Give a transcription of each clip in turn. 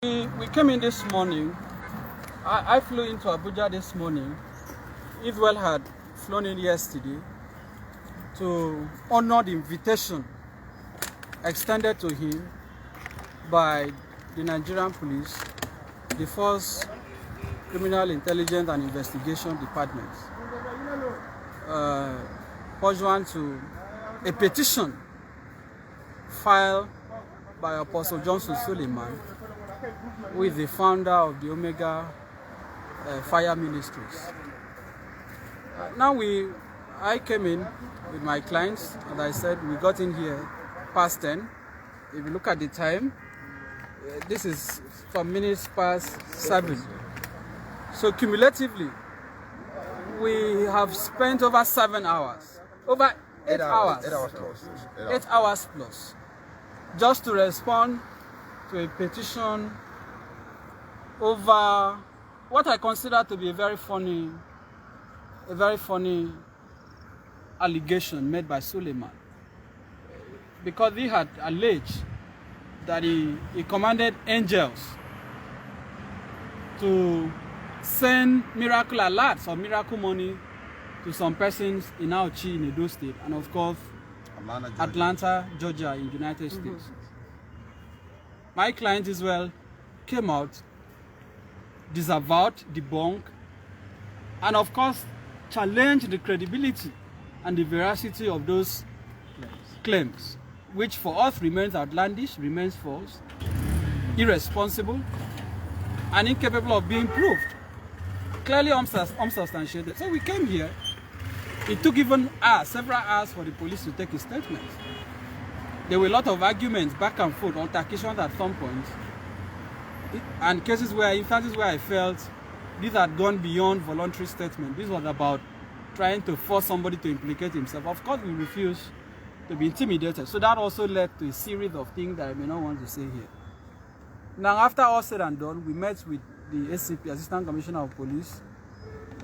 We came in this morning. I flew into Abuja this morning. Israel had flown in yesterday to honor the invitation extended to him by the Nigerian police, the Force Criminal Intelligence and Investigation Department, pursuant to a petition filed by Apostle Suleiman, who is the founder of the Omega Fire Ministries. I came in with my clients, and I said we got in here past 10. If you look at the time, this is some minutes past 7. So cumulatively, we have spent over 7 hours, over 8 hours, 8 hours plus, just to respond to a petition over what I consider to be a very funny allegation made by Suleiman, because he had alleged that he commanded angels to send miracle alerts or miracle money to some persons in Auchi in Edo State, and of course Atlanta, Georgia in the United States. My client Israel came out, disavowed, debunked, and of course challenged the credibility and the veracity of those claims, which for us remains outlandish, remains false, irresponsible, and incapable of being proved, clearly unsubstantiated. So we came here. It took even several hours for the police to take a statement. There were a lot of arguments, back and forth, altercations at some point, and instances where I felt this had gone beyond voluntary statement. This was about trying to force somebody to implicate himself. Of course, we refused to be intimidated. So that also led to a series of things that I may not want to say here. Now, after all said and done, we met with the ACP, Assistant Commissioner of Police,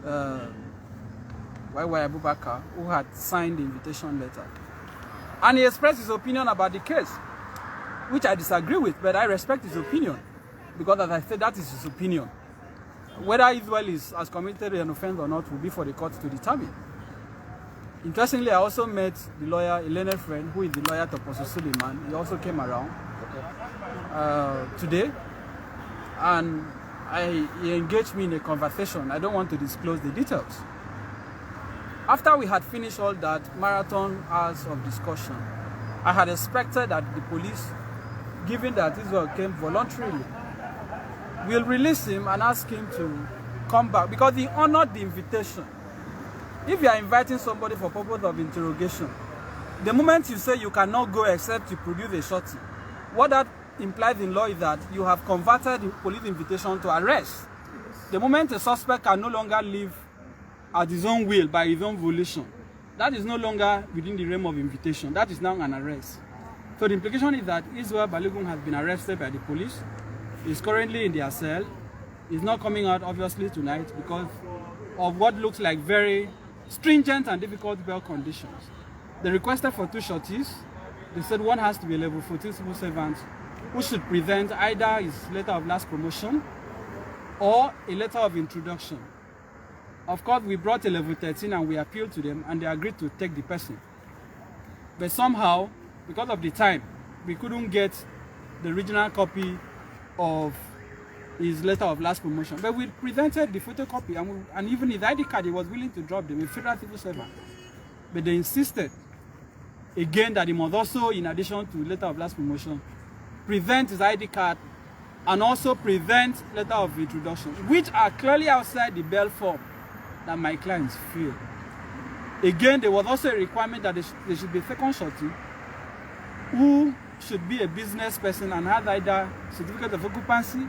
Y.Y. Abubakar, who had signed the invitation letter. And he expressed his opinion about the case, which I disagree with, but I respect his opinion, because as I said, that is his opinion. Whether Israel has committed an offense or not will be for the court to determine. Interestingly, I also met the lawyer, a learned friend, who is the lawyer to Apostle Suleiman. He also came around today, and he engaged me in a conversation. I don't want to disclose the details. After we had finished all that marathon hours of discussion, I had expected that the police, given that Israel came voluntarily, will release him and ask him to come back, because he honored the invitation. If you are inviting somebody for purpose of interrogation, the moment you say you cannot go except you produce a shorty, what that implies in law is that you have converted the police invitation to arrest. The moment a suspect can no longer live at his own will, by his own volition, that is no longer within the realm of invitation. That is now an arrest. So the implication is that Israel Balogun has been arrested by the police. He's currently in their cell. He's not coming out, obviously, tonight because of what looks like very stringent and difficult bail conditions. They requested for 2 shorties. They said one has to be a level 14 civil servant who should present either his letter of last promotion or a letter of introduction. Of course, we brought a level 13 and we appealed to them, and they agreed to take the person. But somehow, because of the time, we couldn't get the original copy of his letter of last promotion. But we presented the photocopy, and even his ID card, he was willing to drop them, a federal civil servant. But they insisted again that he must also, in addition to letter of last promotion, present his ID card and also present letter of introduction, which are clearly outside the bail form that my clients fill. Again, there was also a requirement that there should be a second shorty who should be a business person and have either certificate of occupancy,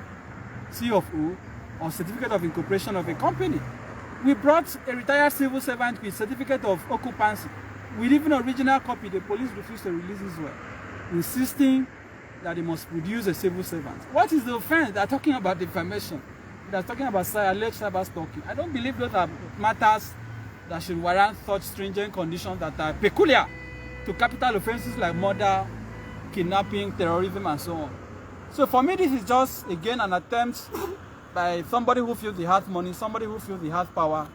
C of O, or certificate of incorporation of a company. We brought a retired civil servant with certificate of occupancy. With even original copy, the police refused to release Israel, insisting that they must produce a civil servant. What is the offense? They're talking about defamation. They're talking about alleged cyber stalking. I don't believe those are matters that should warrant such stringent conditions that are peculiar to capital offenses like murder, kidnapping, terrorism, and so on. So for me, this is just, again, an attempt by somebody who feels he has money, somebody who feels he has power,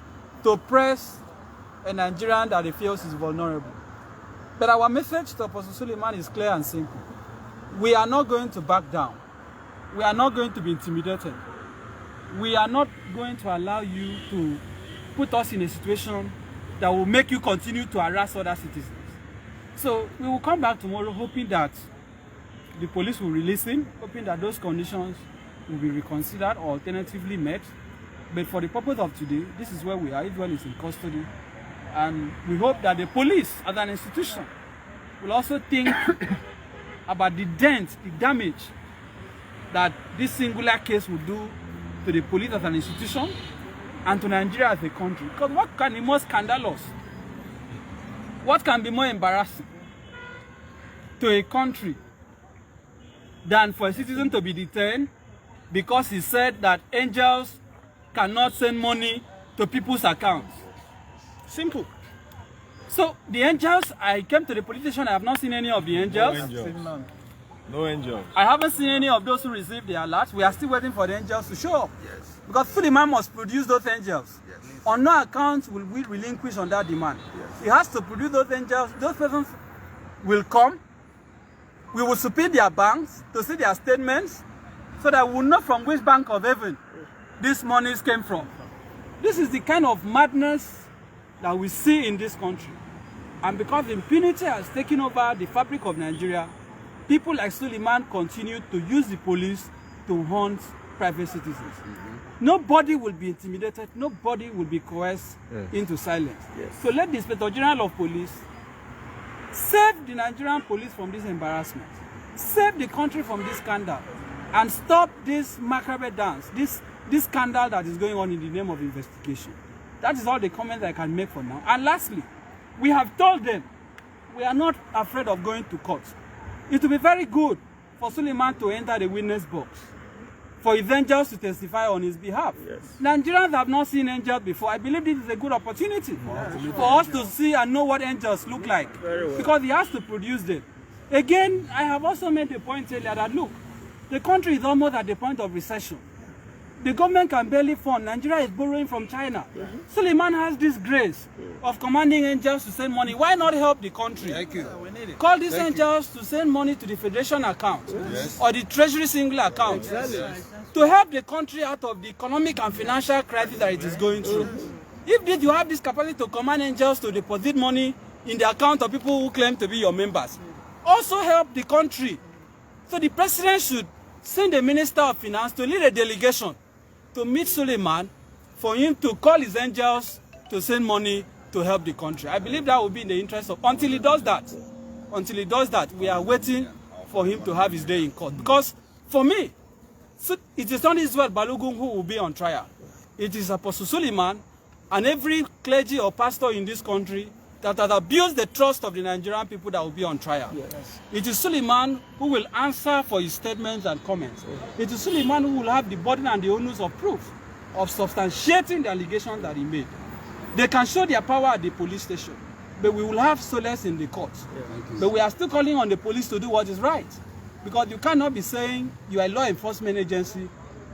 to press a Nigerian that he feels is vulnerable. But our message to Apostle Suleiman is clear and simple. We are not going to back down. We are not going to be intimidated. We are not going to allow you to put us in a situation that will make you continue to harass other citizens. So we will come back tomorrow hoping that the police will release him, hoping that those conditions will be reconsidered or alternatively met. But for the purpose of today, this is where we are. Everyone is in custody. And we hope that the police as an institution will also think about the dent, the damage that this singular case will do to the police as an institution and to Nigeria as a country. Because what can be more scandalous? What can be more embarrassing to a country than for a citizen to be detained because he said that angels cannot send money to people's accounts? Simple. So the angels, I came to the police station, I have not seen any of the angels. No angels. No angels. I haven't seen any of those who received the alert. We are still waiting for the angels to show up. Yes. Because Suleiman must produce those angels. Yes. On no account will we relinquish on that demand. Yes. He has to produce those angels. Those persons will come. We will subpoena their banks to see their statements so that we will know from which bank of heaven these monies came from. This is the kind of madness that we see in this country. And because impunity has taken over the fabric of Nigeria, people like Suleiman continue to use the police to hunt private citizens. Nobody will be intimidated. Nobody will be coerced into silence. Yes. So let the Inspector General of Police save the Nigerian police from this embarrassment. Save the country from this scandal. And stop this macabre dance, this scandal that is going on in the name of investigation. That is all the comments I can make for now. And lastly, we have told them we are not afraid of going to court. It will be very good for Suleiman to enter the witness box, for his angels to testify on his behalf. Yes. Nigerians have not seen angels before. I believe this is a good opportunity for us to see and know what angels look like, because he has to produce them. Again, I have also made the point earlier that, look, the country is almost at the point of recession. The government can barely fund. Nigeria is borrowing from China. Suleiman has this grace of commanding angels to send money. Why not help the country? Thank you. Call these angels to send money to the Federation account or the Treasury single account to help the country out of the economic and financial crisis that it is going through. If you have this capacity to command angels to deposit money in the account of people who claim to be your members, also help the country. So the president should send the Minister of Finance to lead a delegation to meet Suleiman for him to call his angels to send money to help the country. I believe that will be in the interest of, until he does that, we are waiting for him to have his day in court. Because for me, it is not Israel Balogun who will be on trial. It is Apostle Suleiman and every clergy or pastor in this country that has abused the trust of the Nigerian people that will be on trial. Yes. It is Suleiman who will answer for his statements and comments. It is Suleiman who will have the burden and the onus of proof of substantiating the allegations that he made. They can show their power at the police station, but we will have solace in the courts. But we are still calling on the police to do what is right, because you cannot be saying you are a law enforcement agency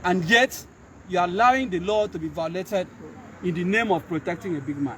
and yet you are allowing the law to be violated in the name of protecting a big man.